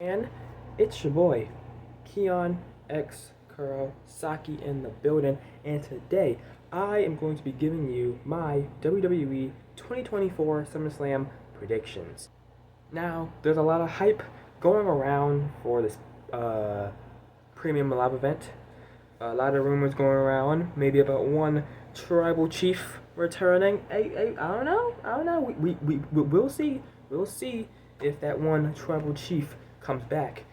And it's your boy, Keon X Kurosaki in the building, and today I am going to be giving you my WWE 2024 SummerSlam predictions. Now, there's a lot of hype going around for this premium live event. A lot of rumors going around, maybe about one tribal chief returning. I don't know. I don't know. We'll see. We'll see if that one tribal chief comes back.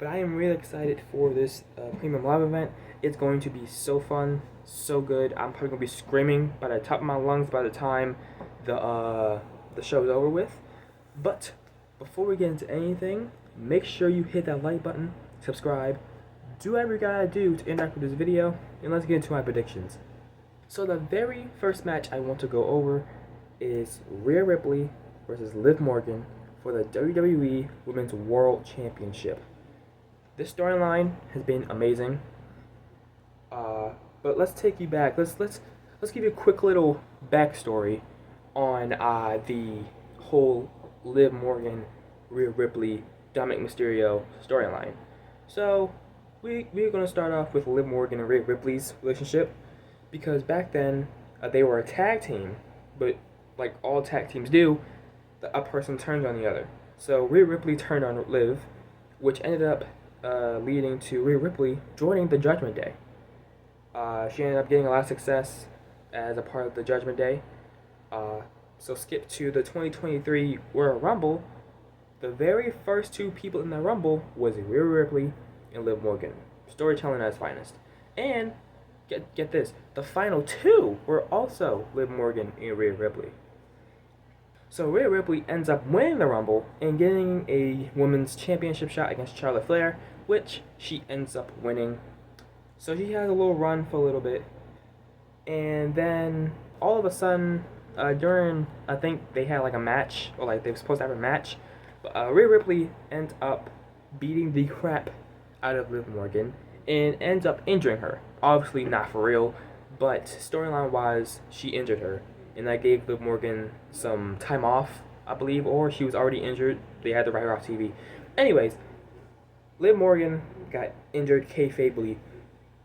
But I am really excited for this premium live event. It's going to be so fun, so good. I'm probably gonna be screaming by the top of my lungs by the time the show is over with. But before we get into anything, make sure you hit that like button, subscribe, do whatever you gotta do to interact with this video, and let's get into my predictions. So the very first match I want to go over is Rhea Ripley versus Liv Morgan for the WWE Women's World Championship. This storyline has been amazing. But let's take you back. Let's give you a quick little backstory on the whole Liv Morgan, Rhea Ripley, Dominic Mysterio storyline. So we're gonna start off with Liv Morgan and Rhea Ripley's relationship, because back then they were a tag team, but like all tag teams do, a person turned on the other. So Rhea Ripley turned on Liv, which ended up leading to Rhea Ripley joining the Judgment Day. She ended up getting a lot of success as a part of the Judgment Day. So skip to the 2023 Royal Rumble. The very first two people in the Rumble was Rhea Ripley and Liv Morgan. Storytelling at its finest. And get this, the final two were also Liv Morgan and Rhea Ripley. So Rhea Ripley ends up winning the Rumble and getting a women's championship shot against Charlotte Flair, which she ends up winning. So she has a little run for a little bit. And then all of a sudden, during, I think they had like a match, or like they were supposed to have a match, but Rhea Ripley ends up beating the crap out of Liv Morgan and ends up injuring her. Obviously not for real, but storyline wise, she injured her. And that gave Liv Morgan some time off, I believe, or she was already injured. They had to write her off TV. Anyways, Liv Morgan got injured kayfabe.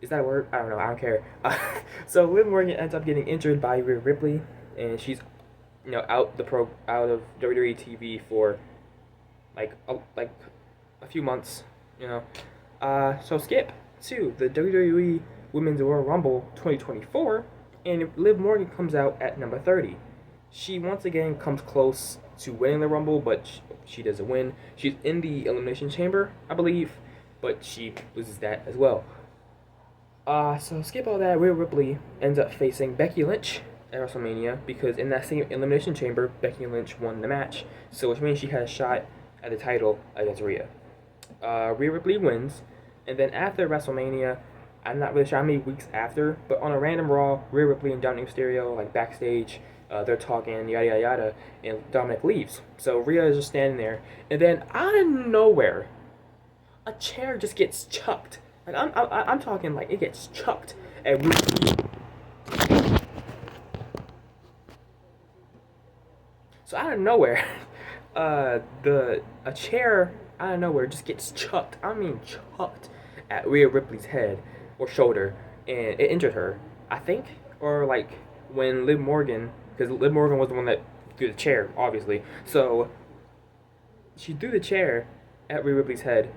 Is that a word? I don't know. I don't care. So Liv Morgan ends up getting injured by Rhea Ripley, and she's out of WWE TV for like a few months. So skip to the WWE Women's Royal Rumble 2024. And Liv Morgan comes out at number 30. She once again comes close to winning the Rumble, but she doesn't win. She's in the Elimination Chamber, I believe, but she loses that as well. So skip all that. Rhea Ripley ends up facing Becky Lynch at WrestleMania, because in that same Elimination Chamber, Becky Lynch won the match. So which means she had a shot at the title against Rhea. Rhea Ripley wins, and then after WrestleMania, I'm not really sure how many weeks after, but on a random Raw, Rhea Ripley and Dominic Mysterio, like backstage, they're talking, yada yada yada, and Dominic leaves. So Rhea is just standing there, and then out of nowhere, a chair just gets chucked. Like I'm talking like it gets chucked at Rhea. So out of nowhere, a chair out of nowhere just gets chucked. I mean chucked at Rhea Ripley's head or shoulder, and it injured her, I think. Or like when Liv Morgan, because Liv Morgan was the one that threw the chair, obviously. So she threw the chair at Rhea Ripley's head,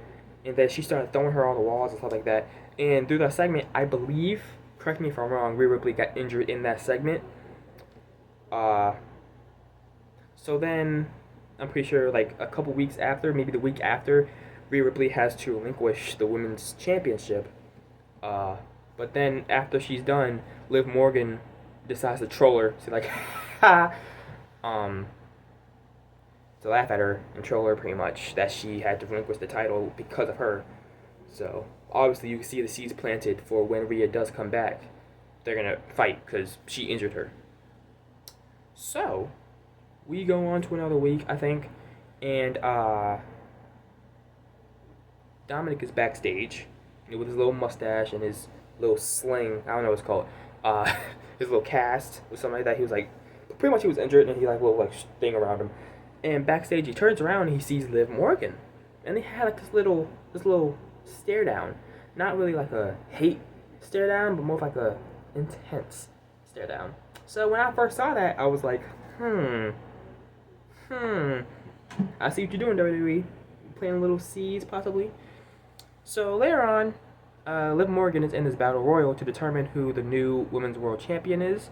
and then she started throwing her on the walls and stuff like that. And through that segment, I believe, correct me if I'm wrong, Rhea Ripley got injured in that segment. So then I'm pretty sure like a couple weeks after, maybe the week after, Rhea Ripley has to relinquish the women's championship. But then after she's done, Liv Morgan decides to troll her. She's like, ha! To laugh at her and troll her pretty much, that she had to relinquish the title because of her. So obviously you can see the seeds planted for when Rhea does come back. They're gonna fight because she injured her. So we go on to another week, I think, and Dominic is backstage with his little mustache and his little sling. I don't know what it's called. His little cast or something like that. He was like, pretty much he was injured, and he like a little like thing around him. And backstage, he turns around and he sees Liv Morgan, and they had like this little stare down, not really like a hate stare down, but more like a intense stare down. So when I first saw that, I was like, I see what you're doing, WWE. Planting little seeds, possibly. So later on, Liv Morgan is in this battle royal to determine who the new Women's World Champion is.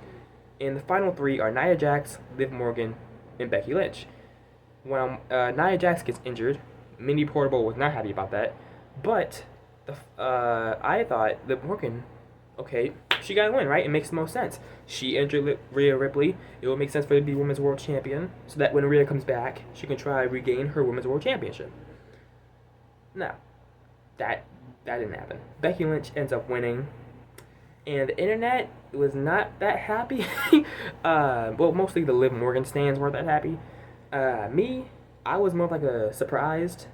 And the final three are Nia Jax, Liv Morgan, and Becky Lynch. When Nia Jax gets injured, Minnie Portable was not happy about that. But I thought Liv Morgan, okay, she got to win, right? It makes the most sense. She injured Rhea Ripley. It would make sense for her to be Women's World Champion, so that when Rhea comes back, she can try to regain her Women's World Championship. Now, that didn't happen. Becky Lynch ends up winning, and the internet was not that happy. Well, mostly the Liv Morgan stands weren't that happy. Me, I was more like a surprised,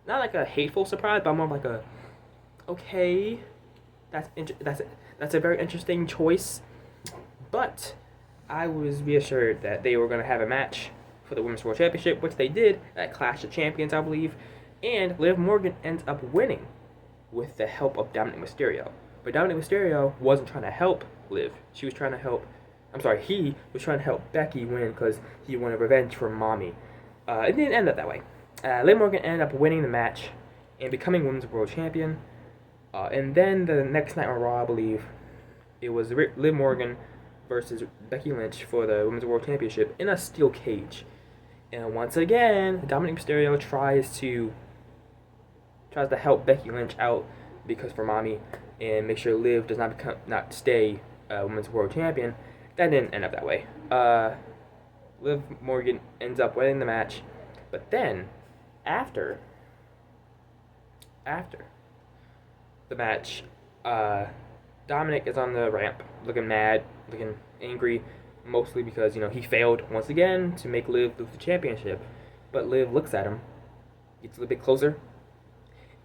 not like a hateful surprise, but more like a, okay, that's a very interesting choice. But I was reassured that they were going to have a match for the Women's World Championship, which they did at Clash of Champions, I believe. And Liv Morgan ends up winning with the help of Dominic Mysterio. But Dominic Mysterio wasn't trying to help Liv. He was trying to help Becky win because he wanted revenge for Mommy. It didn't end up that way. Liv Morgan ended up winning the match and becoming Women's World Champion. And then the next night on Raw, I believe, it was Liv Morgan versus Becky Lynch for the Women's World Championship in a steel cage. And once again, Dominic Mysterio tries to help Becky Lynch out because for Mommy and make sure Liv does not stay Women's World Champion. That didn't end up that way. Liv Morgan ends up winning the match, but then after the match, Dominic is on the ramp, looking mad, looking angry, mostly because he failed once again to make Liv lose the championship. But Liv looks at him, gets a little bit closer,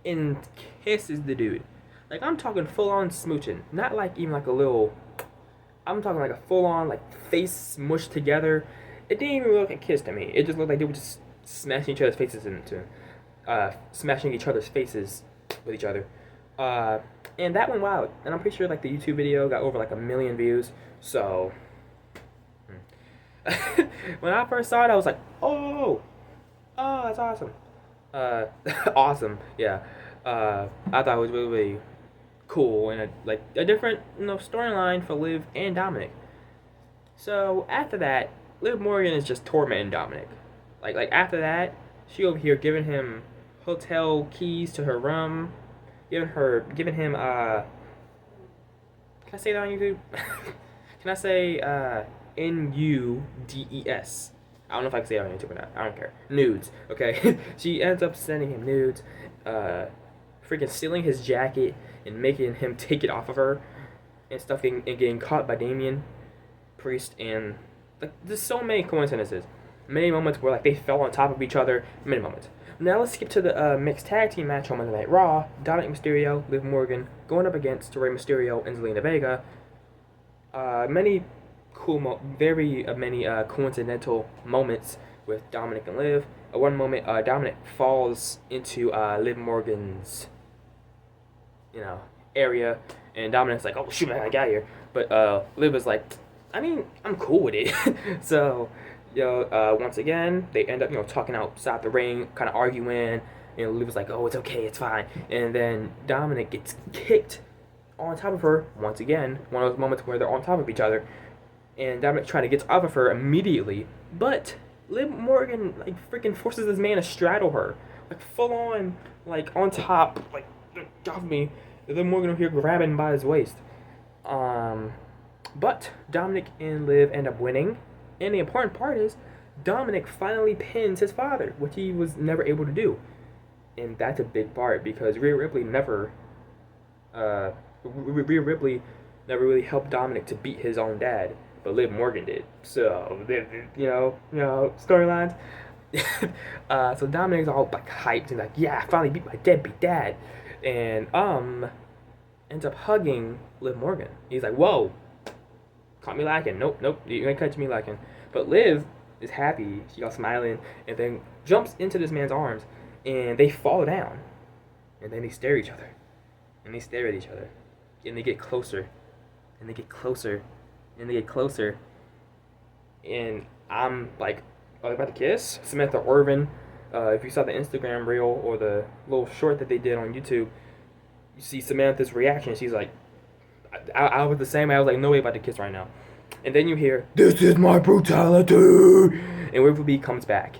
and kisses the dude. Like, I'm talking full on smooching, not like even like a little. I'm talking like a full on like face smushed together. It didn't even look like a kiss to me. It just looked like they were just smashing each other's faces with each other. And that went wild. And I'm pretty sure like the YouTube video got over like 1 million views. So when I first saw it, I was like, oh, that's awesome. Awesome, yeah. I thought it was really, really cool and a different storyline for Liv and Dominic. So after that, Liv Morgan is just tormenting Dominic. Like after that, she over here giving him hotel keys to her room, giving him can I say that on YouTube? Can I say NUDES? I don't know if I can say it on YouTube or not. I don't care. Nudes, okay? She ends up sending him nudes, freaking stealing his jacket and making him take it off of her and stuff, and getting caught by Damian Priest, and like there's so many coincidences. Many moments where like they fell on top of each other. Many moments. Now let's skip to the mixed tag team match on Monday Night Raw. Dominic Mysterio, Liv Morgan going up against Rey Mysterio and Zelina Vega. Many coincidental moments with Dominic and Liv. At one moment, Dominic falls into Liv Morgan's area, and Dominic's like, "Oh shoot, man, I got here." But Liv is like, "I mean, I'm cool with it." So once again, they end up talking outside the ring, kind of arguing. Liv was like, "Oh, it's okay, it's fine." And then Dominic gets kicked on top of her once again. One of those moments where they're on top of each other, and Dominic trying to get off of her immediately, but Liv Morgan like freaking forces this man to straddle her, like full on, like on top, like off me. Liv Morgan over here grabbing by his waist. But Dominic and Liv end up winning, and the important part is Dominic finally pins his father, which he was never able to do, and that's a big part because Rhea Ripley never really helped Dominic to beat his own dad, but Liv Morgan did. So storylines. So Dominic's all like hyped and like, "Yeah, I finally beat my deadbeat dad," and ends up hugging Liv Morgan. He's like, "Whoa, caught me lacking. Nope, you ain't catch me lacking." But Liv is happy. She got smiling and then jumps into this man's arms and they fall down, and then they stare at each other, and they stare at each other, and they get closer, and they get closer, and they get closer, and I'm like, are they about to kiss? Samantha Irvin, if you saw the Instagram reel or the little short that they did on YouTube, you see Samantha's reaction. She's like, I was the same. I was like, no way about to kiss right now. And then you hear, "This is my brutality," and Ripley comes back,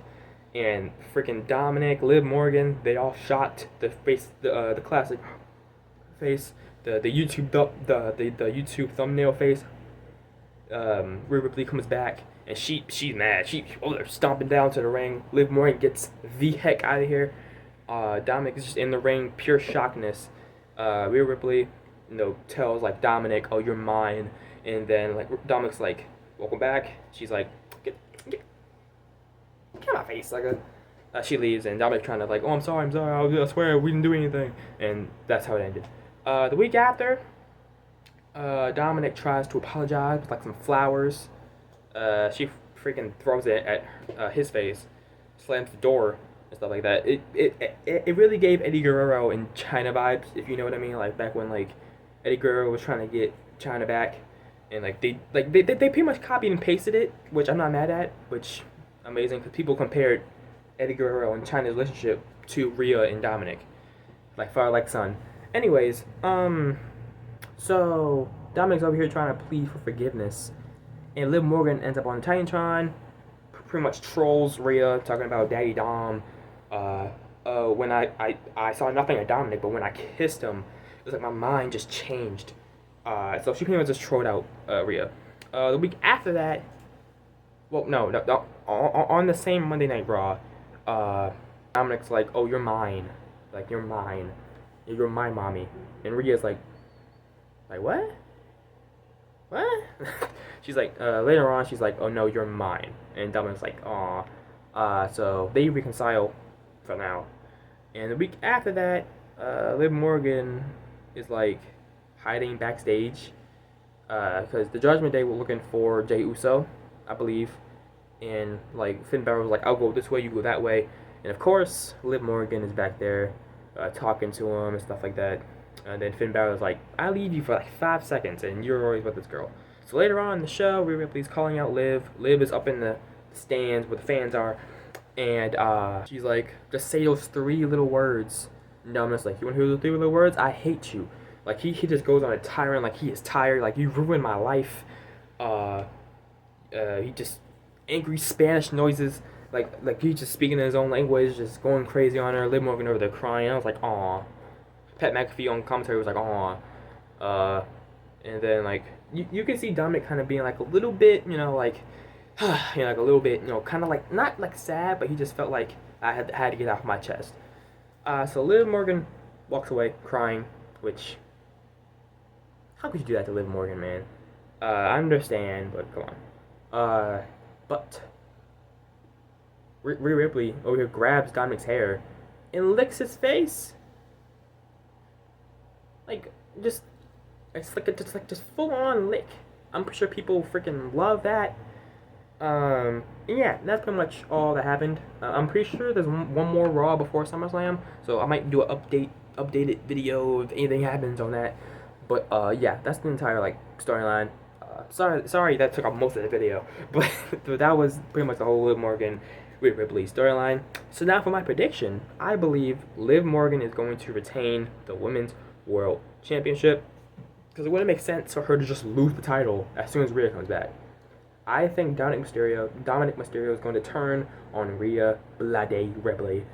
and freaking Dominic, Liv Morgan, they all shot the face, the classic face, the YouTube thumbnail face. Rhea Ripley comes back, and she's mad. They're stomping down to the ring. Liv Morgan gets the heck out of here. Dominic is just in the ring, pure shockness. Rhea Ripley, tells like Dominic, "Oh, you're mine," and then like Dominic's like, "Welcome back." She's like, "Get out of my face!" She leaves, and Dominic's trying to like, "Oh, I'm sorry. I swear we didn't do anything," and that's how it ended. The week after, Dominic tries to apologize with like some flowers. She freaking throws it at his face, slams the door and stuff like that. It really gave Eddie Guerrero and China vibes, if you know what I mean. Like back when like Eddie Guerrero was trying to get China back, and they pretty much copied and pasted it, which I'm not mad at, which amazing because people compared Eddie Guerrero and China's relationship to Rhea and Dominic, like father like son. Anyways, so Dominic's over here trying to plead for forgiveness, and Liv Morgan ends up on Titantron, pretty much trolls Rhea, talking about Daddy Dom. When I saw nothing at Dominic, but when I kissed him, it was like my mind just changed. So she pretty much just trolled out Rhea. The week after that, well, no, on the same Monday Night Raw, Dominic's like, "Oh, you're mine. Like, you're mine. You're my mommy." And Rhea's like, what? What? She's like, later on, she's like, "Oh, no, you're mine." And Dominic's like, "Aw." So they reconcile for now. And the week after that, Liv Morgan is like hiding backstage because the Judgment Day were looking for Jey Uso, I believe. And like Finn Balor was like, "I'll go this way, you go that way." And of course, Liv Morgan is back there talking to him and stuff like that. And then Finn Balor's like, "I leave you for like 5 seconds, and you're always with this girl." So later on in the show, Rhea Ripley's calling out Liv. Liv is up in the stands where the fans are, and she's like, "Just say those 3 little words." And Dominic's like, "You want to hear those 3 little words? I hate you." Like he just goes on a tyrant, like he is tired, like you ruined my life. He just angry Spanish noises, like he's just speaking in his own language, just going crazy on her. Liv Morgan over there crying. I was like, "Aw." Pat McAfee on commentary was like, "Aw." And then like you can see Dominic kind of being like a little bit, like, like a little bit, kind of like not like sad, but he just felt like I had to get off my chest. So Liv Morgan walks away crying, which, how could you do that to Liv Morgan, man? I understand, but come on. But Rhea Ripley over here grabs Dominic's hair and licks his face. Like, just full on lick. I'm pretty sure people freaking love that. And yeah, that's pretty much all that happened. I'm pretty sure there's one more Raw before SummerSlam, so I might do an updated video if anything happens on that. But yeah, that's the entire like storyline. Sorry that took up most of the video, but that was pretty much the whole Liv Morgan, Rhea Ripley storyline. So now for my prediction, I believe Liv Morgan is going to retain the Women's World Championship because it wouldn't make sense for her to just lose the title as soon as Rhea comes back. I think Dominic Mysterio is going to turn on Rhea Ripley,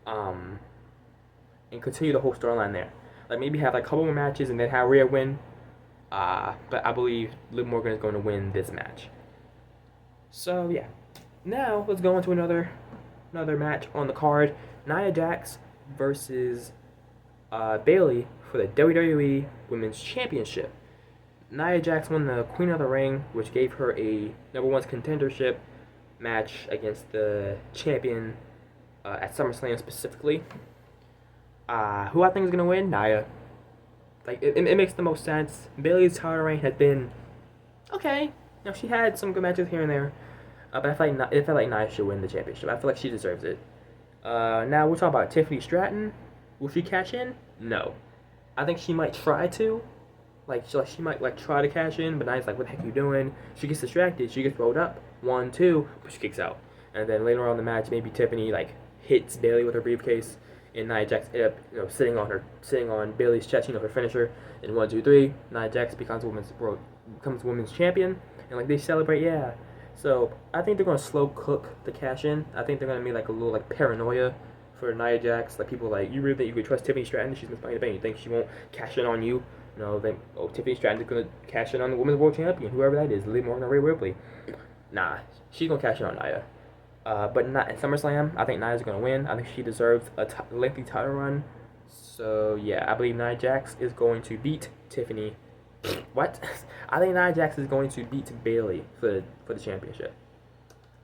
and continue the whole storyline there. Like maybe have like a couple more matches and then have Rhea win. But I believe Liv Morgan is going to win this match. So yeah, now let's go into another match on the card: Nia Jax versus Bayley for the WWE Women's Championship. Nia Jax won the Queen of the Ring, which gave her a #1 contendership match against the champion at SummerSlam specifically. Who I think is going to win? Nia. Like, it makes the most sense. Bayley's title reign has been okay. She had some good matches here and there. But I feel like Nia should win the championship. I feel like she deserves it. Now we're talking about Tiffany Stratton. Will she cash in? No. I think she might try to. She might try to cash in, but Nia's like, "What the heck are you doing?" She gets distracted. She gets rolled up. 1, 2, but she kicks out. And then later on in the match, maybe Tiffany hits Bailey with her briefcase, and Nia Jax end up sitting on Bailey's chest, her finisher. And 1, 2, 3, Nia Jax becomes women's champion, and they celebrate, yeah. So I think they're gonna slow cook the cash in. I think they're gonna be a little paranoia for Nia Jax. People you really think you could trust Tiffany Stratton? She's Miss Money in the Bank. You think she won't cash in on you? Think Tiffany Stratton's gonna cash in on the women's world champion, whoever that is, Liv Morgan or Rhea Ripley. Nah, she's gonna cash in on Nia. But not at SummerSlam. I think Nia's gonna win. I think she deserves a lengthy title run. So yeah, I believe Nia Jax is going to beat Tiffany. What? I think Nia Jax is going to beat Bailey for the championship.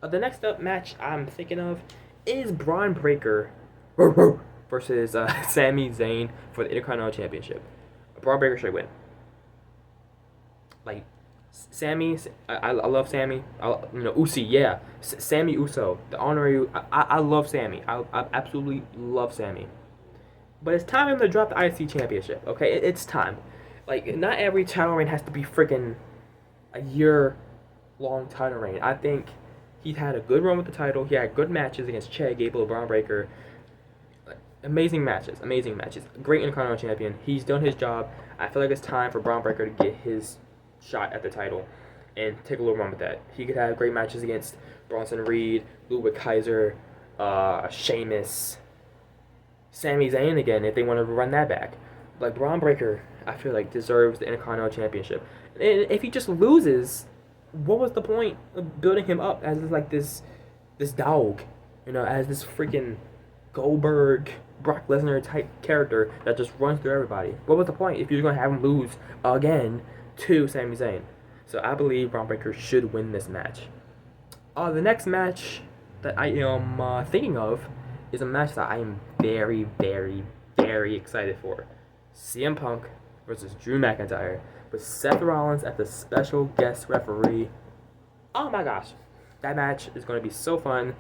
The next up match I'm thinking of is Braun Breaker versus Sami Zayn for the Intercontinental Championship. Braun Breaker should win. Sammy, I love Sammy. Usi, yeah. Sammy Uso, the honorary. I love Sammy. I absolutely love Sammy. But it's time for him to drop the IC Championship, okay? It's time. Not every title reign has to be freaking a year-long title reign. I think he's had a good run with the title. He had good matches against Chad Gable, Braun Breaker. Amazing matches. Great Intercontinental Champion. He's done his job. I feel like it's time for Braun Breaker to get his shot at the title and take a little run with that. He could have great matches against Bronson Reed, Ludwig Kaiser, Sheamus, Sami Zayn again if they want to run that back. Braun Breaker, I feel deserves the Intercontinental Championship. And if he just loses, what was the point of building him up as this dog, as this freaking Goldberg, Brock Lesnar type character that just runs through everybody? What was the point if you're going to have him lose again to Sami Zayn? So I believe Braun Breaker should win this match. The next match that I am thinking of is a match that I am very, very, very excited for. CM Punk versus Drew McIntyre with Seth Rollins as the special guest referee. Oh my gosh. That match is going to be so fun.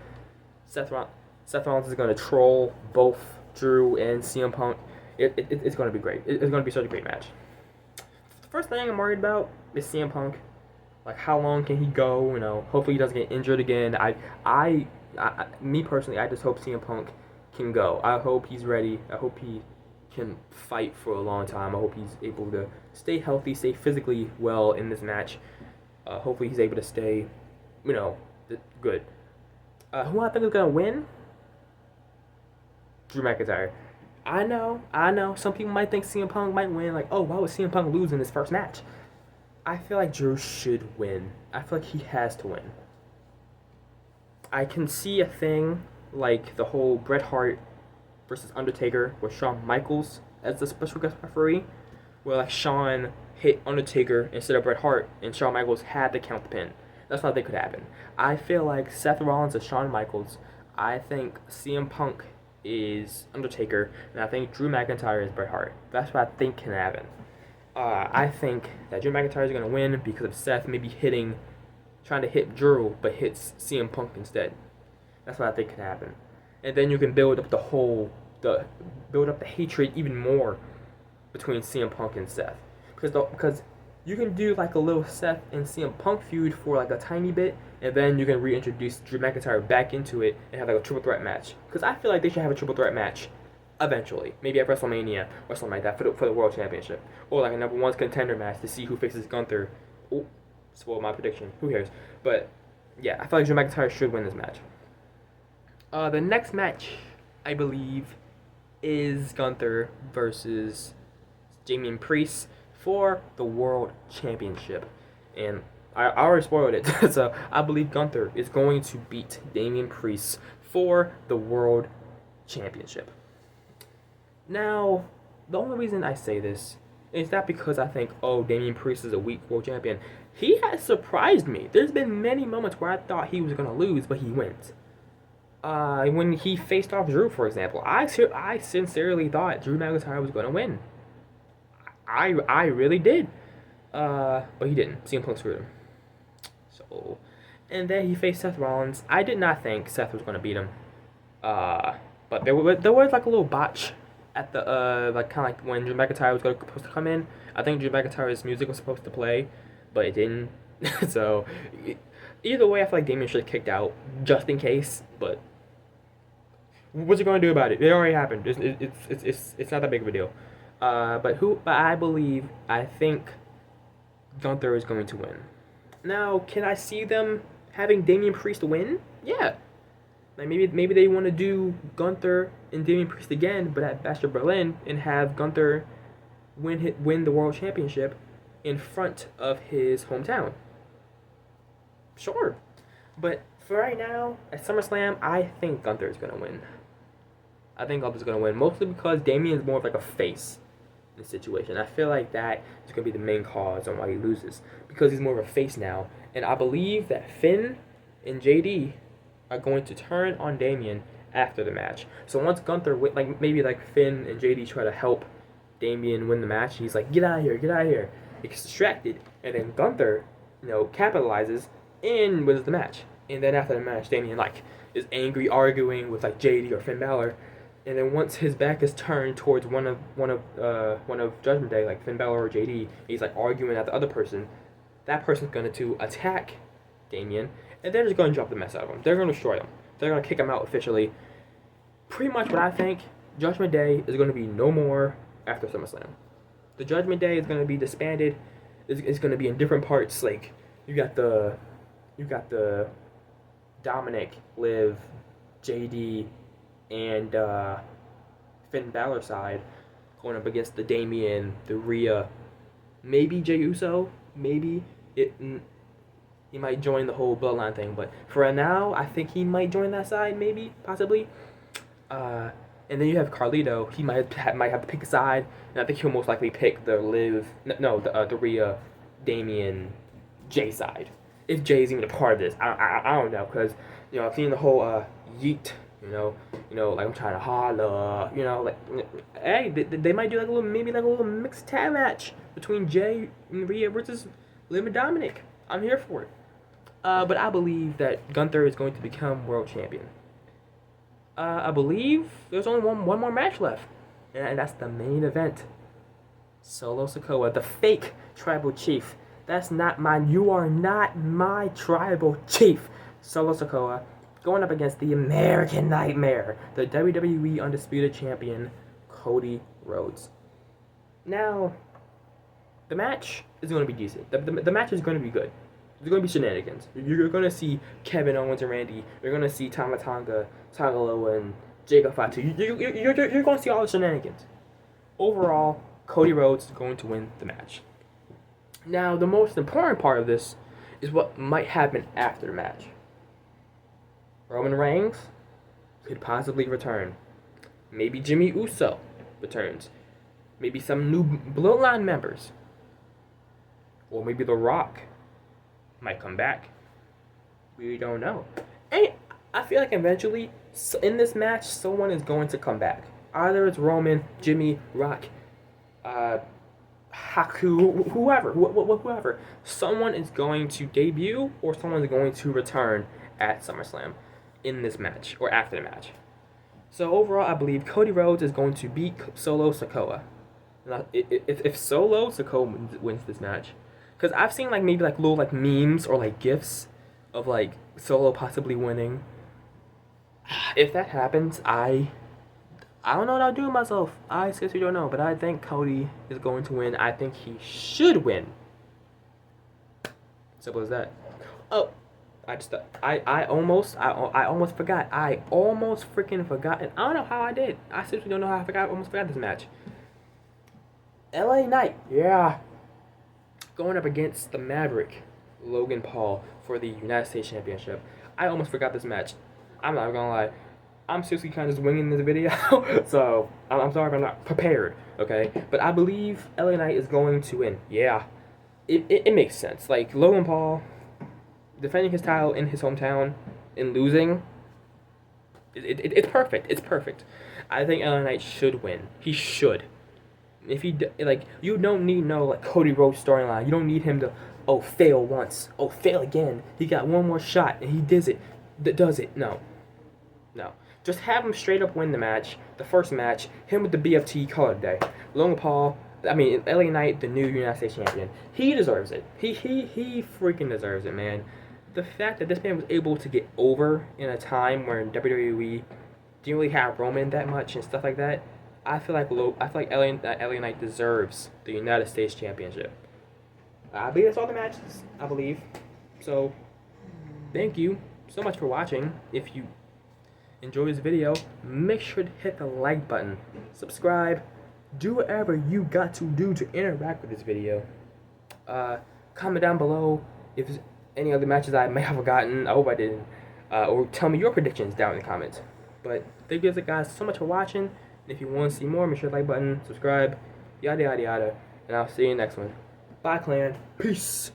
Seth Rollins is going to troll both Drew and CM Punk. It's going to be great. It's going to be such a great match. The first thing I'm worried about is CM Punk. How long can he go? Hopefully he doesn't get injured again. Me personally, I just hope CM Punk can go. I hope he's ready. I hope he can fight for a long time. I hope he's able to stay healthy, stay physically well in this match. Hopefully he's able to stay, good. Who I think is gonna win? Drew McIntyre. I know. Some people might think CM Punk might win. Why would CM Punk lose in his first match? I feel like Drew should win. I feel like he has to win. I can see a thing like the whole Bret Hart versus Undertaker with Shawn Michaels as the special guest referee, where Shawn hit Undertaker instead of Bret Hart, and Shawn Michaels had to count the pin. That's not what could happen. I feel like Seth Rollins is Shawn Michaels. I think CM Punk is Undertaker, and I think Drew McIntyre is Bret Hart. That's what I think can happen. I think that Drew McIntyre is going to win because of Seth maybe trying to hit Drew, but hits CM Punk instead. That's what I think can happen. And then you can build up build up the hatred even more between CM Punk and Seth. Because you can do a little Seth and CM Punk feud for a tiny bit, and then you can reintroduce Drew McIntyre back into it and have a triple threat match. Because I feel like they should have a triple threat match eventually, maybe at WrestleMania or something like that for the World Championship, or a number one contender match to see who faces Gunther. Oh, spoiled my prediction. Who cares? But yeah, I feel like Drew McIntyre should win this match. The next match, I believe, is Gunther versus Damian Priest for the World Championship. And I already spoiled it, so I believe Gunther is going to beat Damian Priest for the World Championship. Now, the only reason I say this is not because I think, Damian Priest is a weak world champion. He has surprised me. There's been many moments where I thought he was going to lose, but he wins. When he faced off Drew, for example, I sincerely thought Drew McIntyre was going to win. I really did. But he didn't. CM Punk screwed him. So, and then he faced Seth Rollins. I did not think Seth was going to beat him. But there was like a little botch at the like kind of like when Drew McIntyre was supposed to come in. I think Drew McIntyre's music was supposed to play, but it didn't. So either way, I feel like Damien should have kicked out just in case. But what's he going to do about it? It already happened. It's not that big of a deal. But I think Gunther is going to win. Now, can I see them having Damian Priest win? Yeah. Like maybe they want to do Gunther and Damian Priest again, but at Bash of Berlin, and have Gunther win the World Championship in front of his hometown. Sure. But for right now, at SummerSlam, I think Gunther is going to win. I think Gunther's going to win, mostly because Damian is more of like a face in the situation. I feel like that is going to be the main cause on why he loses, because he's more of a face now. And I believe that Finn and JD are going to turn on Damian after the match. So once Gunther, maybe Finn and JD try to help Damian win the match, he's like, get out of here, get out of here. He gets distracted, and then Gunther, capitalizes and wins the match. And then after the match, Damian is angry, arguing with JD or Finn Balor. And then once his back is turned towards one of Judgment Day, like Finn Balor or JD, he's arguing at the other person. That person's going to attack Damian, and they're just going to drop the mess out of him. They're going to destroy him. They're going to kick him out officially. Pretty much what I think. Judgment Day is going to be no more after SummerSlam. The Judgment Day is going to be disbanded. It's going to be in different parts. Like you got the Dominic, Liv, JD, and Finn Balor side going up against the Damian, the Rhea, maybe Jey Uso, maybe he might join the whole bloodline thing. But for now, I think he might join that side, maybe, possibly. And then you have Carlito. He might have to pick a side, and I think he'll most likely pick the the Rhea, Damian, Jay side. If Jay's even a part of this, I don't know, because I've seen the whole yeet. I'm trying to holla. Hey, they might do a little mixed tag match between Jay and Rhea versus Liv and Dominic. I'm here for it. But I believe that Gunther is going to become world champion. I believe there's only one more match left, and that's the main event. Solo Sikoa, the fake tribal chief. You are not my tribal chief. Solo Sikoa going up against the American Nightmare, the WWE Undisputed Champion, Cody Rhodes. Now, the match is going to be decent. The match is going to be good. There's going to be shenanigans. You're going to see Kevin Owens and Randy. You're going to see Tama Tonga, Tagaloa, and Jacob Fatu. You're going to see all the shenanigans. Overall, Cody Rhodes is going to win the match. Now, the most important part of this is what might happen after the match. Roman Reigns could possibly return. Maybe Jimmy Uso returns. Maybe some new Bloodline members. Or maybe The Rock might come back. We don't know. And I feel like eventually, in this match, someone is going to come back. Either it's Roman, Jimmy, Rock, Haku, whoever. Someone is going to debut, or someone is going to return at SummerSlam in this match, or after the match. So overall, I believe Cody Rhodes is going to beat Solo Sikoa. Now, if Solo Sikoa wins this match, because I've seen maybe little memes or GIFs of Solo possibly winning. If that happens, I don't know what I'll do with myself. I seriously don't know, but I think Cody is going to win. I think he should win. Simple as that. Oh, I almost forgot. I almost freaking forgot, and I don't know how I did. I seriously don't know how I almost forgot this match. LA Knight, yeah, going up against the Maverick, Logan Paul, for the United States Championship. I almost forgot this match. I'm not gonna lie. I'm seriously kind of just winging this video, so I'm sorry if I'm not prepared, okay? But I believe LA Knight is going to win. Yeah, it makes sense. Logan Paul defending his title in his hometown and losing, it's perfect. It's perfect. I think LA Knight should win. He should. If he you don't need no Cody Rhodes storyline. You don't need him to fail once, fail again. He got one more shot and he does it. No. Just have him straight up win the match, the first match, him with the BFT, call it a day. Logan Paul, LA Knight, the new United States champion. He deserves it. He freaking deserves it, man. The fact that this man was able to get over in a time where WWE didn't really have Roman that much and stuff like that, I feel like LA Knight deserves the United States Championship. I believe that's all the matches, I believe. So, thank you so much for watching. If you enjoy this video, make sure to hit the like button, subscribe, do whatever you got to do to interact with this video. Comment down below if there's any other matches I may have forgotten. I hope I didn't. Or tell me your predictions down in the comments. But thank you guys so much for watching. And if you want to see more, make sure to like button, subscribe, yada yada yada. And I'll see you in the next one. Bye, clan. Peace.